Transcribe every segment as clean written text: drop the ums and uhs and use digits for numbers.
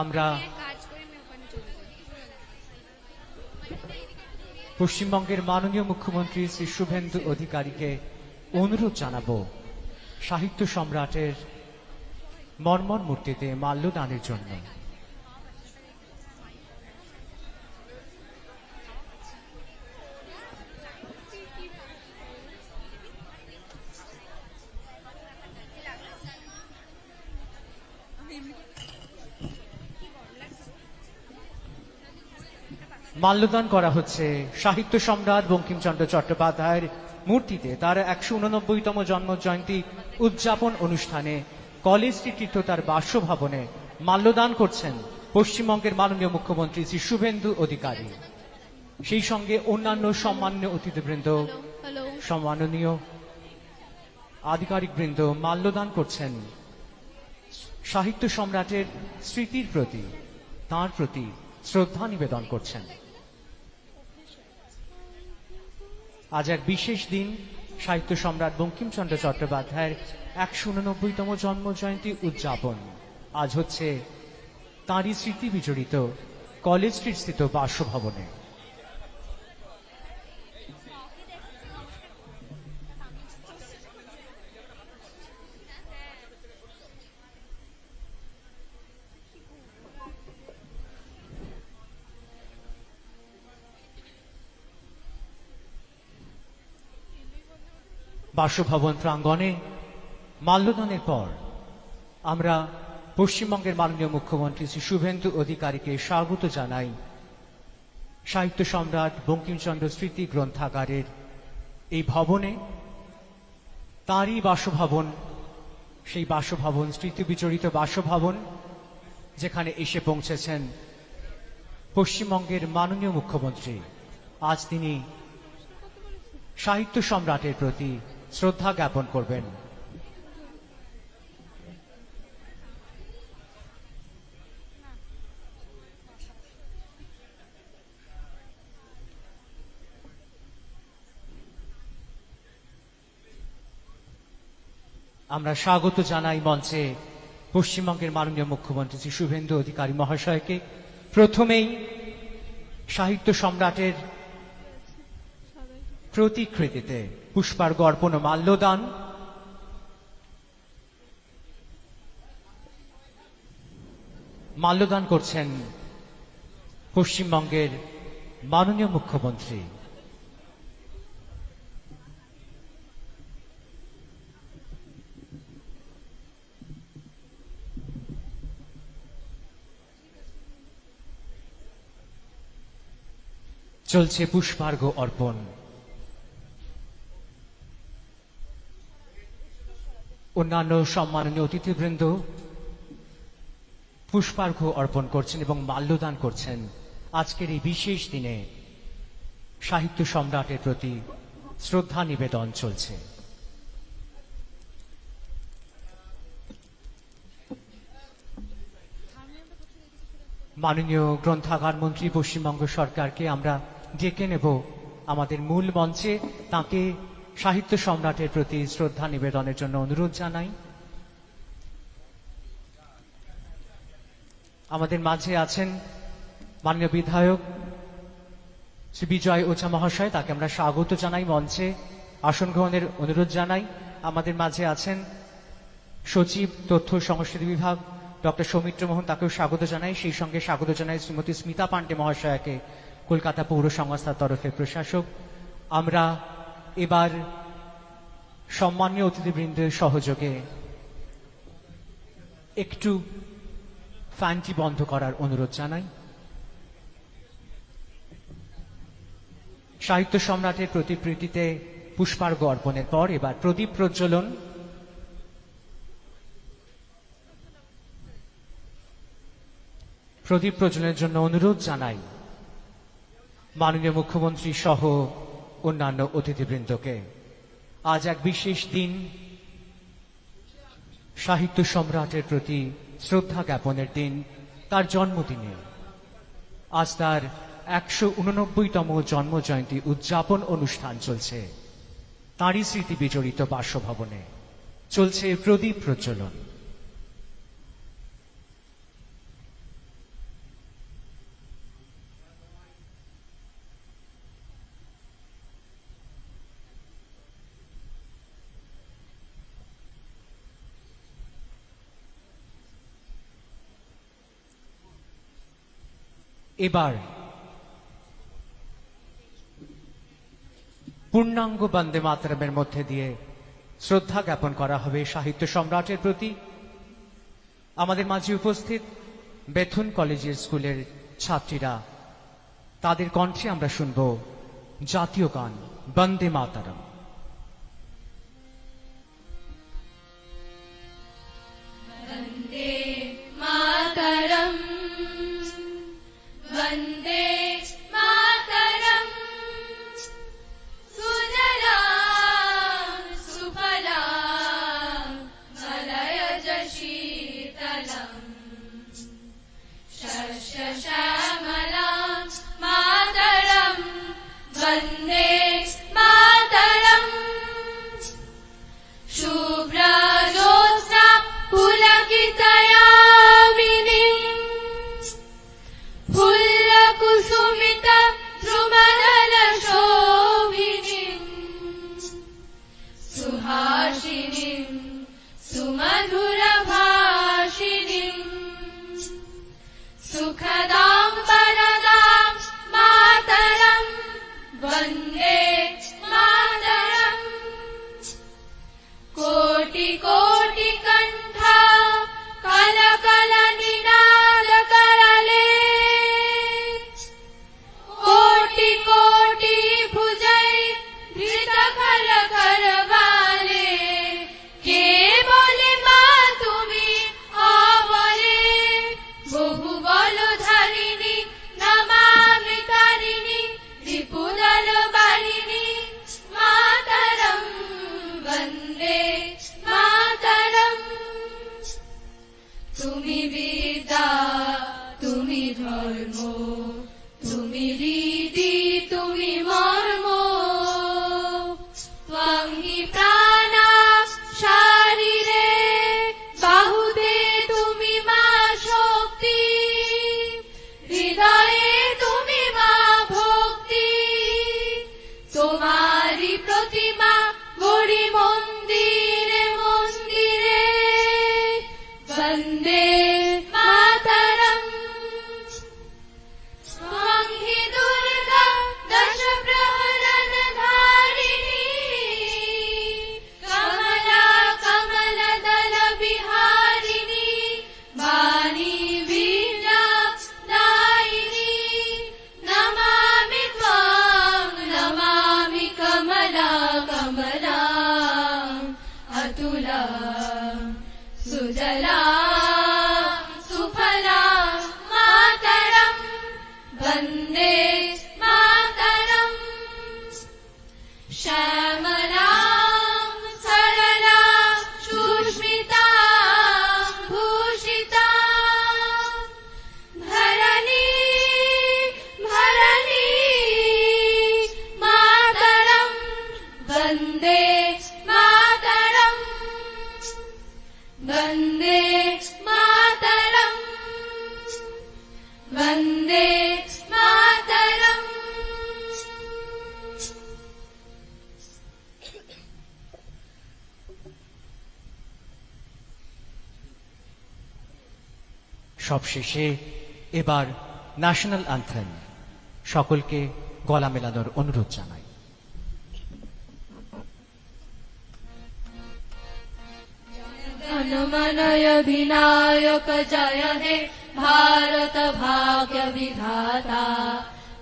আমরা পশ্চিমবঙ্গের মাননীয় মুখ্যমন্ত্রী শ্রী শুভেন্দু অধিকারীকে অনুরোধ জানাবো সাহিত্য সম্রাটের মর্মর মূর্তিতে মাল্যদানের জন্য। মাল্যদান করা হচ্ছে সাহিত্য সম্রাট বঙ্কিমচন্দ্র চট্টোপাধ্যায়ের মূর্তিতে তার ১৮৯তম জন্ম জয়ন্তী উদযাপন অনুষ্ঠানে কলেজ স্ট্রিট তার বাসভবনে মাল্যদান করছেন পশ্চিমবঙ্গের মাননীয় মুখ্যমন্ত্রী শ্রী শুভেন্দু অধিকারী। সেই সঙ্গে অন্যান্য সম্মানীয় অতিথিবৃন্দ, সম্মাননীয় আধিকারিকবৃন্দ মাল্যদান করছেন সাহিত্য সম্রাটের স্মৃতির প্রতি, তাঁর প্রতি শ্রদ্ধা নিবেদন করছেন। আজ এক বিশেষ দিন, সাহিত্য সম্রাট বঙ্কিমচন্দ্র চট্টোপাধ্যায়ের ১৮৯তম জন্ম জয়ন্তী উদযাপন। আজ হচ্ছে তাঁরই স্মৃতি বিজড়িত কলেজ স্ট্রিট স্থিত বাসভবনে। বাসভবন প্রাঙ্গণে মাল্যদানের পর আমরা পশ্চিমবঙ্গের মাননীয় মুখ্যমন্ত্রী শ্রী শুভেন্দু অধিকারীকে স্বাগত জানাই সাহিত্য সম্রাট বঙ্কিমচন্দ্র স্মৃতি গ্রন্থাগারের এই ভবনে। তাঁরই বাসভবন, সেই বাসভবন স্মৃতি বিজড়িত বাসভবন, যেখানে এসে পৌঁছেছেন পশ্চিমবঙ্গের মাননীয় মুখ্যমন্ত্রী। আজ তিনি সাহিত্য সম্রাটের প্রতি শ্রদ্ধা জ্ঞাপন করবেন। আমরা স্বাগত জানাই মঞ্চে পশ্চিমবঙ্গের মাননীয় মুখ্যমন্ত্রী শ্রী শুভেন্দু অধিকারী মহাশয়কে। প্রথমেই সাহিত্য সম্রাটের প্রতিকৃতিতে পুষ্পার্ঘ্য অর্পণ ও মাল্যদান। মাল্যদান করছেন পশ্চিমবঙ্গের মাননীয় মুখ্যমন্ত্রী। চলছে পুষ্পার্ঘ্য অর্পণ। অন্যান্য সম্মাননীয় অতিথিবৃন্দ পুষ্পার্ঘ্য অর্পণ করছেন এবং মাল্যদান করছেন। আজকের এই বিশেষ দিনে সাহিত্য সম্রাটের প্রতি শ্রদ্ধা নিবেদন চলছে। মাননীয় গ্রন্থাগার মন্ত্রী পশ্চিমবঙ্গ সরকারকে আমরা ডেকে নেব আমাদের মূল মঞ্চে। তাকে সাহিত্য সম্রাটের প্রতি শ্রদ্ধা নিবেদনের জন্য অনুরোধ জানাই। আমাদের মাঝে আছেন মাননীয় বিধায়ক শ্রী বিজয় ওঝা মহাশয়, তাকে আমরা স্বাগত জানাই, মঞ্চে আসন গ্রহণের অনুরোধ জানাই। আমাদের মাঝে আছেন সচিব তথ্য সংস্কৃতি বিভাগ ডক্টর সৌমিত্র মোহন, তাকেও স্বাগত জানাই। সেই সঙ্গে স্বাগত জানাই শ্রীমতী স্মিতা পান্ডে মহাশয়াকে, কলকাতা পৌর সংস্থার তরফে প্রশাসক। আমরা এবার সম্মানীয় অতিথিবৃন্দের সহযোগে একটু ফ্যানটি বন্ধ করার অনুরোধ জানাই। সাহিত্য সম্রাটের প্রতিকৃতিতে পুষ্পার্ঘ্য অর্পণের পর এবার প্রদীপ প্রজ্বলন। প্রদীপ প্রজ্বলনের জন্য অনুরোধ জানাই মাননীয় মুখ্যমন্ত্রী সহ অন্যান্য অতিথিবৃন্দকে। আজ এক বিশেষ দিন, সাহিত্য সম্রাটের প্রতি শ্রদ্ধা জ্ঞাপনের দিন, তার জন্মদিনে। আজ তার ১৮৯তম জন্ম জয়ন্তী উদযাপন অনুষ্ঠান চলছে তাঁরই স্মৃতি বিজড়িত বাসভবনে। চলছে প্রদীপ প্রজ্বলন। এবার পূর্ণাঙ্গ বন্দে মাতরমের মধ্যে দিয়ে শ্রদ্ধা জ্ঞাপন করা হবে সাহিত্য সম্রাটের প্রতি। আমাদের মাঝে উপস্থিত বেথুন কলেজের স্কুলের ছাত্রীরা, তাদের কণ্ঠে আমরা শুনব জাতীয় গান বন্দে মাতরম। वन्दे मातरम् वन्दे मातरम् सुजलां सुफलां मलयज शीतलम् शस्यश्यामलां मातरम् वन्दे मातरम् शुभ्रजोत्स्ना पुलकितयामिनी फुल्लकुसुमित द्रुमदलशोभिनीं सुहासिनीं सुमधुरभाषिणीं सुखदां वरदां मातरं वन्दे मातरम् कोटि कोटि कण्ठा कलकल निनाद करले कोटि कोटि भुजै धृत खल करवाले के बोले मा तुमी आवले बहु बल धारिणी नमामि तारिणी रिपुदल बालिनी मातरं वन्दे मातरम् তুমি বিদ্যা তুমি ধর্ম তুমি রীতি তুমি মর্ম ত্বং হি প্রাণা শারীরে বাহুতে তুমি মা শক্তি হৃদয়ে তুমি মা ভক্তি তোমারি প্রতিমা গড়ি মন্দিরে মন্দিরে वन्दे मातरम् त्वं हि दुर्गा दश प्रहरण धारिणी कमला कमलदल विहारिणी वाणी वीणा दायिनी नमामि त्वां नमामि कमला कमला अतुला सुजला सुफला मातरम् वन्दे मातरम् श्यामला सरला सुष्मिता भूषिता भरणी भरणी मातरम् वन्दे मातरम् वन्दे मातरम् वन्दे मातरम् সবশেষে এবার ন্যাশনাল অ্যান্থেম, সকলকে গলা মেলানোর অনুরোধ জানাই। जनमनय विनायक जय हे भारत भाग्य विधाता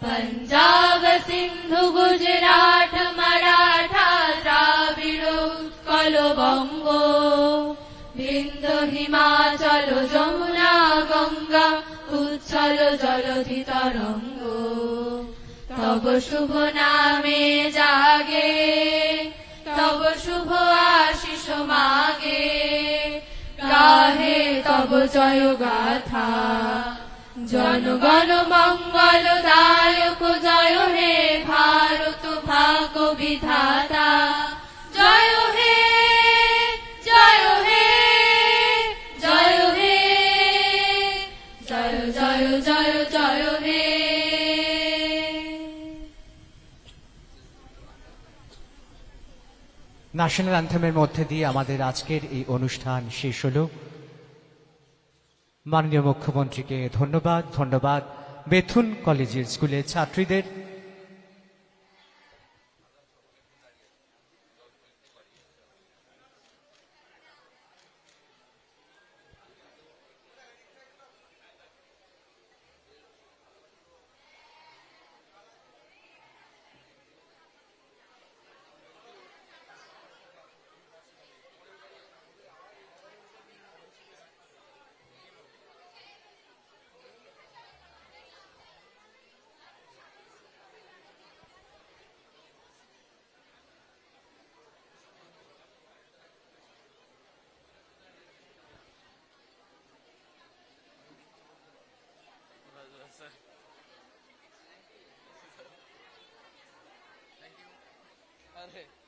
पंजाब सिंधु गुजरात मराठा द्राविड़ उत्कल बंगो बिंदु हिमाचल जमुना गंगा उच्छल जलधि तरंगो तब शुभ नामे जागे तब शुभ आशीष मागे गाहे तब जय गाथा जनगण मंगल दायक जय हे भारत भाग्य विधाता जय हे जय हे जय हे जय जय जय जय हे ন্যাশনাল অ্যান্থেমের মধ্যে দিয়ে আমাদের আজকের এই অনুষ্ঠান শেষ হলো। মাননীয় মুখ্যমন্ত্রীকে ধন্যবাদ, বেথুন কলেজের স্কুলের ছাত্রীদের। Thank you.